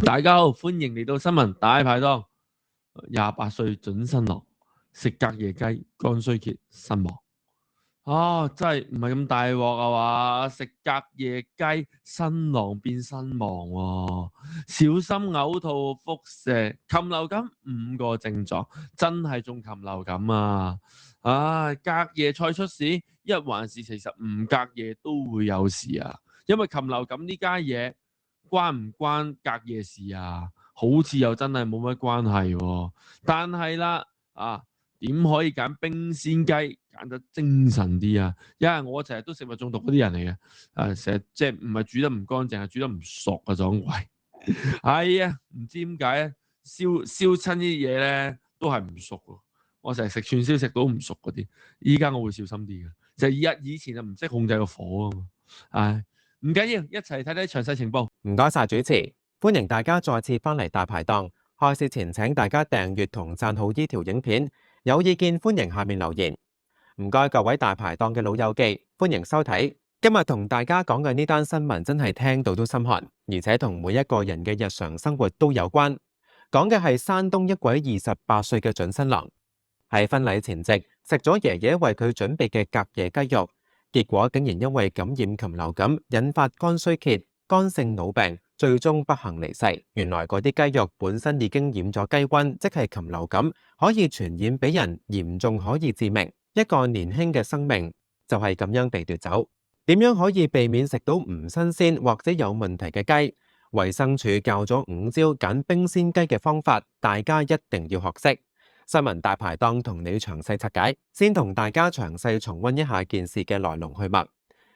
大家好，歡迎嚟到新聞大排檔。28歲準新郎食隔夜雞，肝衰竭身亡。真係唔係咁大鑊啊嘛！食隔夜雞，新郎變身亡喎，小心嘔吐、腹瀉、禽流感5個症狀，真係中禽流感啊！隔夜菜出事，一環事其實唔隔夜都會有事啊，因為禽流感呢家嘢關唔關隔夜事啊？好似又真係冇乜關係喎。但係啦，點可以揀冰鮮雞揀得精神啲啊？因為我成日都食物中毒嗰啲人嚟嘅，成日即係唔係煮得唔乾淨，係煮得唔熟啊，撞鬼。係啊，唔知點解咧，燒親啲嘢咧都係唔熟喎。我成日食串燒食到唔熟嗰啲，依家我會小心啲嘅。就係以前就唔識控制個火啊嘛。唔緊要，一齊睇睇詳細情報。唔該晒主持，歡迎大家再次返嚟大排檔。開始前請大家訂閱同讚好呢條影片，有意見歡迎下面留言。唔該各位大排檔嘅老友記，歡迎收睇。今日同大家講嘅呢單新聞真係聽到都心寒，而且同每一個人嘅日常生活都有關。講嘅係山東一位28歲嘅準新郎，喺婚禮前夕食咗爺爺為佢準備嘅隔夜雞肉，結果竟然因為感染禽流感，引發肝衰竭、肝性腦病，最終不幸離世。原來嗰啲雞肉本身已經染咗雞瘟，即係禽流感，可以傳染俾人，嚴重可以致命。一個年輕嘅生命就係咁樣被奪走。點樣可以避免食到唔新鮮或者有問題嘅雞？衛生署教咗5招揀冰鮮雞嘅方法，大家一定要學識。新聞大排檔同你詳細拆解，先同大家詳細重溫一下件事嘅來龍去脈。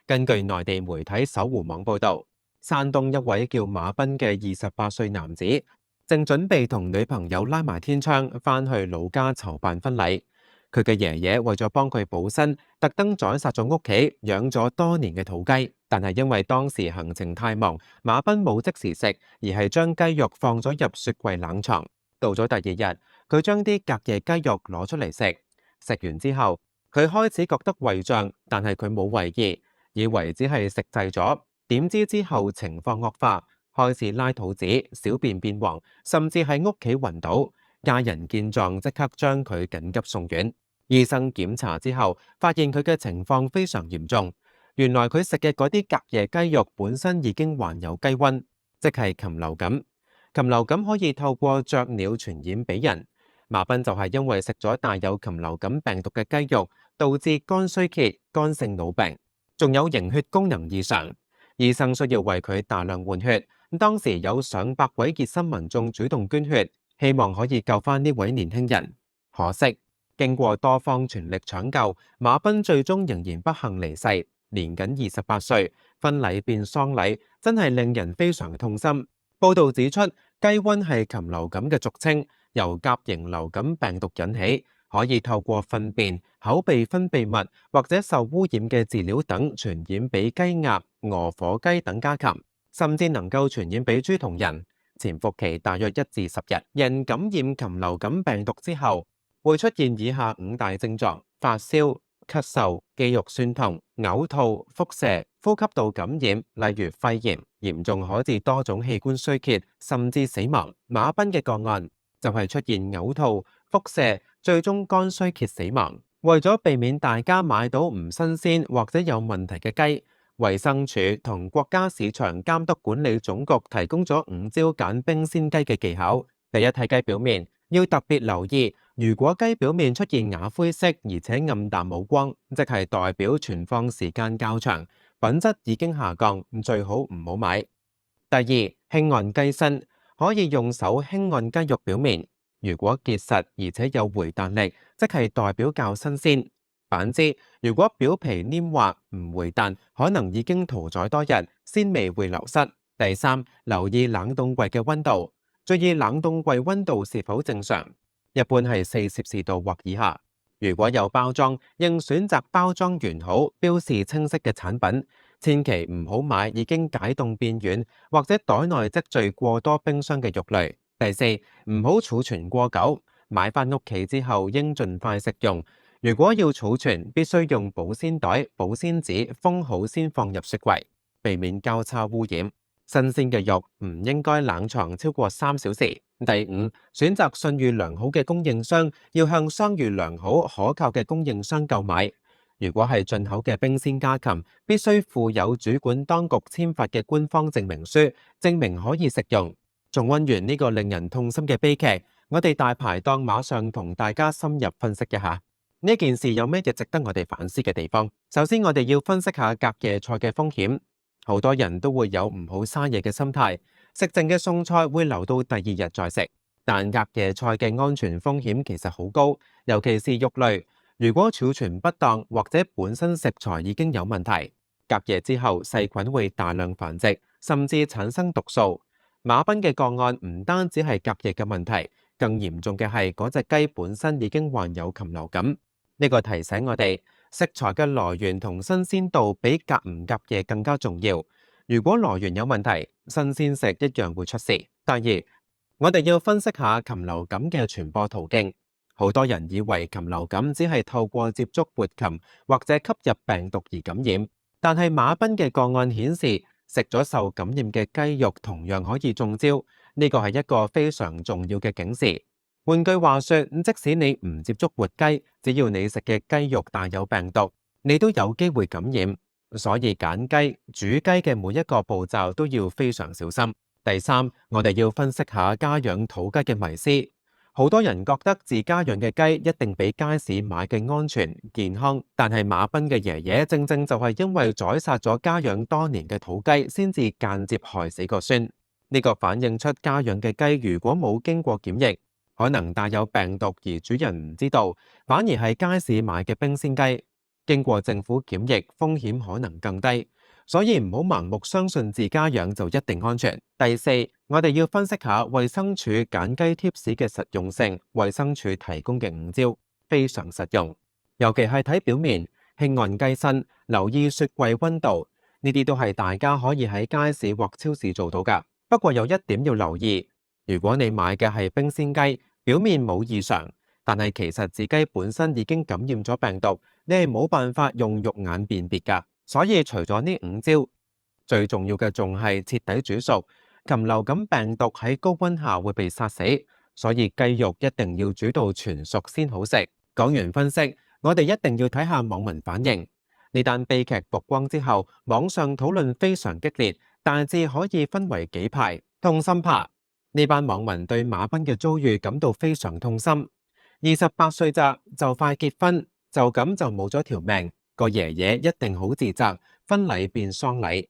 根據內地媒體搜狐網報道，山東一位叫馬斌嘅28歲男子，正準備同女朋友拉埋天窗返去老家籌辦婚禮。佢嘅爺爺為咗幫佢補身，特登宰殺咗屋企養咗多年嘅土雞，但係因為當時行程太忙，馬斌冇即時食，而係將雞肉放咗入雪櫃冷藏。到咗第二日，佢將啲隔夜雞肉攞出嚟食，食完之後，佢開始覺得胃脹，但係佢冇懷疑，以為只係食滯咗。點知之後情況惡化，開始拉肚子、小便變黃，甚至喺屋企暈倒。家人見狀即刻將佢緊急送院。醫生檢查之後，發現佢嘅情況非常嚴重。原來佢食嘅嗰啲隔夜雞肉本身已經患有雞瘟，即係禽流感。禽流感可以透過雀鳥傳染俾人。馬斌就係因為食咗帶有禽流感病毒嘅雞肉，導致肝衰竭、肝性腦病，仲有凝血功能異常。醫生需要為佢大量換血。當時有上百位熱心民眾主動捐血，希望可以救返呢位年輕人。可惜，經過多方全力搶救，馬斌最終仍然不幸離世，年僅28歲，婚禮變喪禮，真係令人非常痛心。報道指出，雞瘟係禽流感嘅俗稱，由甲型流感病毒引起，可以透過糞便、口鼻分泌物或者受污染嘅飼料等傳染俾雞鴨、鵝、火雞等家禽，甚至能夠傳染俾豬同人。潛伏期大約1至10日。人感染禽流感病毒之後，會出現以下5大症狀：發燒、咳嗽、肌肉酸痛、嘔吐、腹瀉、呼吸道感染，例如肺炎，嚴重可致多種器官衰竭，甚至死亡。馬斌嘅個案就係出現嘔吐、腹瀉，最終肝衰竭死亡。為咗避免大家買到唔新鮮或者有問題嘅雞，衛生署同國家市場監督管理總局提供咗5招揀冰鮮雞嘅技巧。第一，睇雞表面，要特別留意，如果雞表面出現啞灰色而且暗淡冇光，即係代表存放時間較長，品質已經下降，最好唔好買。第二，輕按雞身，可以用手輕按雞肉表面，如果結實而且有回彈力，即係代表較新鮮。反之，如果表皮黏滑唔回彈，可能已經屠宰多日，鮮味會流失。第三，留意冷凍櫃嘅溫度，注意冷凍櫃溫度是否正常，一般係4攝氏度或以下。如果有包裝，應選擇包裝完好、標示清晰嘅產品，千祈唔好買已經解凍變軟或者袋內積聚過多冰霜嘅肉類。第四，唔好儲存過久，買返屋企之後應盡快食用。如果要儲存，必須用保鮮袋、保鮮紙封好先放入雪櫃，避免交叉污染。新鮮嘅肉唔應該冷藏超過3小時。第五，選擇信譽良好嘅供應商，要向商譽良好、可靠嘅供應商購買。如果係進口嘅冰鮮家禽，必須附有主管當局簽發嘅官方證明書，證明可以食用。重溫完呢個令人痛心嘅悲劇，我哋大排檔馬上同大家深入分析一下呢件事有咩嘢值得我哋反思嘅地方。首先，我哋要分析下隔夜菜嘅風險。好多人都會有唔好嘥嘢嘅心態，食剩嘅餸菜會留到第二日再食。但隔夜菜嘅安全風險其實好高，尤其是肉類。如果儲存不當或者本身食材已經有問題，隔夜之後細菌會大量繁殖，甚至產生毒素。馬賓嘅個案唔單止係隔夜嘅問題，更嚴重嘅係嗰隻雞本身已經患有禽流感。呢個提醒我哋，食材嘅來源同新鮮度比隔唔隔夜更加重要。如果來源有問題，新鮮食一樣會出事。第二，我哋要分析下禽流感嘅傳播途徑。好多人以為禽流感只係透過接觸活禽或者吸入病毒而感染，但係馬賓嘅個案顯示，食咗受感染嘅雞肉同樣可以中招。呢個係一個非常重要嘅警示。換句話說，即使你唔接觸活雞，只要你食嘅雞肉帶有病毒，你都有機會感染。所以揀雞、煮雞嘅每一個步驟都要非常小心。第三，我哋要分析下家養土雞嘅迷思。好多人覺得自家養嘅雞一定比街市買嘅安全健康，但係馬賓嘅爺爺正正就係因為宰殺咗家養多年嘅土雞，先至間接害死個孫。呢個反映出家養嘅雞如果冇經過檢疫，可能帶有病毒而主人唔知道，反而係街市買嘅冰鮮雞，經過政府檢疫，風險可能更低。所以唔好盲目相信自家養就一定安全。第四，我哋要分析下衛生署揀雞貼士嘅實用性。衛生署提供嘅5招非常實用，尤其係睇表面，輕按雞身，留意雪櫃溫度，呢啲都係大家可以喺街市或超市做到㗎。不過有一點要留意，如果你買嘅係冰鮮雞，表面冇異常，但係其實自己本身已經感染咗病毒，你係冇辦法用肉眼辨別㗎。所以除咗呢5招，最重要嘅仲係徹底煮熟。禽流感病毒喺高溫下會被殺死，所以雞肉一定要煮到全熟先好食。講完分析，我哋一定要睇下網民反應。呢單悲劇曝光之後，網上討論非常激烈，大致可以分為幾派。痛心派，呢班網民對馬賓嘅遭遇感到非常痛心。28歲咋，就快結婚，就咁就冇咗條命。個爺爺一定好自責，婚禮變喪禮。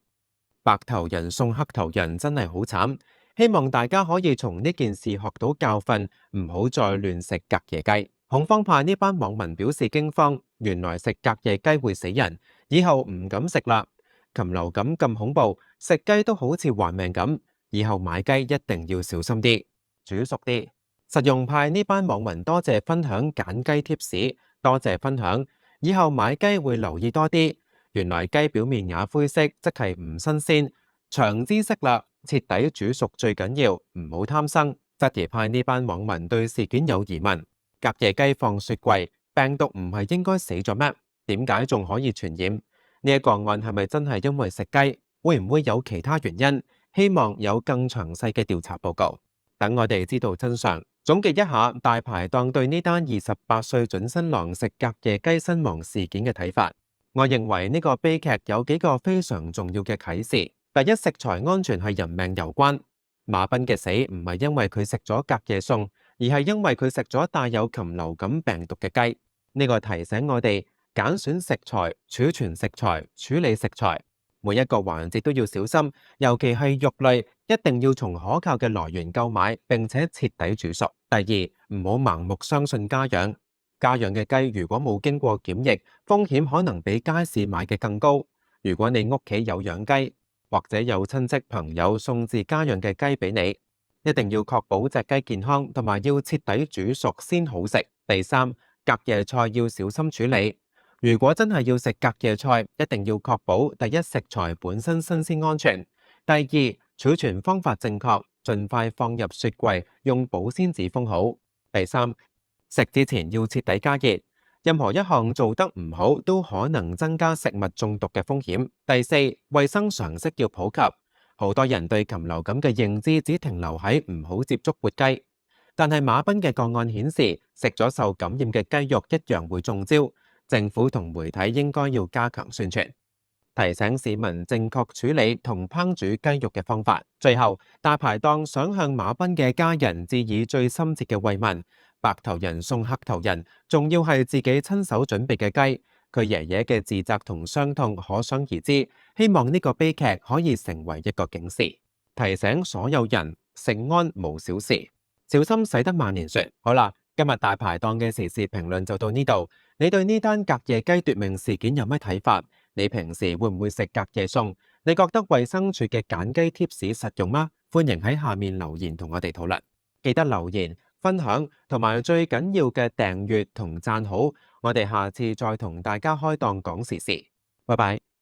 白頭人送黑頭人真係好慘，希望大家可以從呢件事學到教訓，唔好再亂食隔夜雞。恐慌派呢班網民表示驚慌，原來食隔夜雞會死人，以後唔敢食啦。禽流感咁恐怖，食雞都好似還命咁，以後買雞一定要小心啲，煮熟啲。實用派呢班網民多謝分享揀雞貼士，多謝分享。以後買雞會留意多啲，原來雞表面也灰色，即係唔新鮮。長知識啦，徹底煮熟最緊要，唔好貪生。質疑派呢班網民對事件有疑問，隔夜雞放雪櫃，病毒唔係應該死咗咩？點解仲可以傳染？呢一個案係咪真係因為食雞？會唔會有其他原因？希望有更詳細嘅調查報告，等我哋知道真相。總結一下大排檔對呢單28歲準新郎食隔夜雞身亡事件嘅睇法。我認為呢個悲劇有幾個非常重要嘅啟示。第一，食材安全係人命攸關。馬賓嘅死唔係因為佢食咗隔夜餸，而係因為佢食咗帶有禽流感病毒嘅雞。呢個提醒我哋揀選食材、儲存食材、處理食材，每一個環節都要小心，尤其係肉類，一定要從可靠嘅來源購買，並且徹底煮熟。第二，唔好盲目相信家養。家養嘅雞如果冇經過檢疫，風險可能比街市買嘅更高。如果你屋企有養雞，或者有親戚朋友送自家養嘅雞俾你，一定要確保隻雞健康，同埋要徹底煮熟先好食。第三，隔夜菜要小心處理。如果真係要食隔夜菜，一定要確保第一，食材本身新鮮安全；第二，儲存方法正確，盡快放入雪櫃，用保鮮紙封好；第三，食之前要徹底加熱。任何一項做得唔好，都可能增加食物中毒嘅風險。第四，衛生常識要普及，好多人對禽流感嘅認知只停留喺唔好接觸活雞，但係馬彬嘅個案顯示，食咗受感染嘅雞肉一樣會中招。政府同媒體應該要加強宣傳，提醒市民正確處理同烹煮雞肉嘅方法。最後，大排檔想向馬彬嘅家人致以最深切嘅慰問。白頭人送黑頭人，仲要係自己親手準備嘅雞。佢爺爺嘅自責同傷痛可想而知。希望呢個悲劇可以成為一個警示，提醒所有人食安無小事，小心駛得萬年船。好啦，今日大排檔嘅時事評論就到呢度。你對呢單隔夜雞奪命事件有咩睇法？你平時會唔會食隔夜餸？你覺得衛生署嘅揀雞貼士實用嗎？歡迎喺下面留言同我哋討論。記得留言、分享同埋最緊要嘅訂閱同讚好。我哋下次再同大家開檔講時事。拜拜。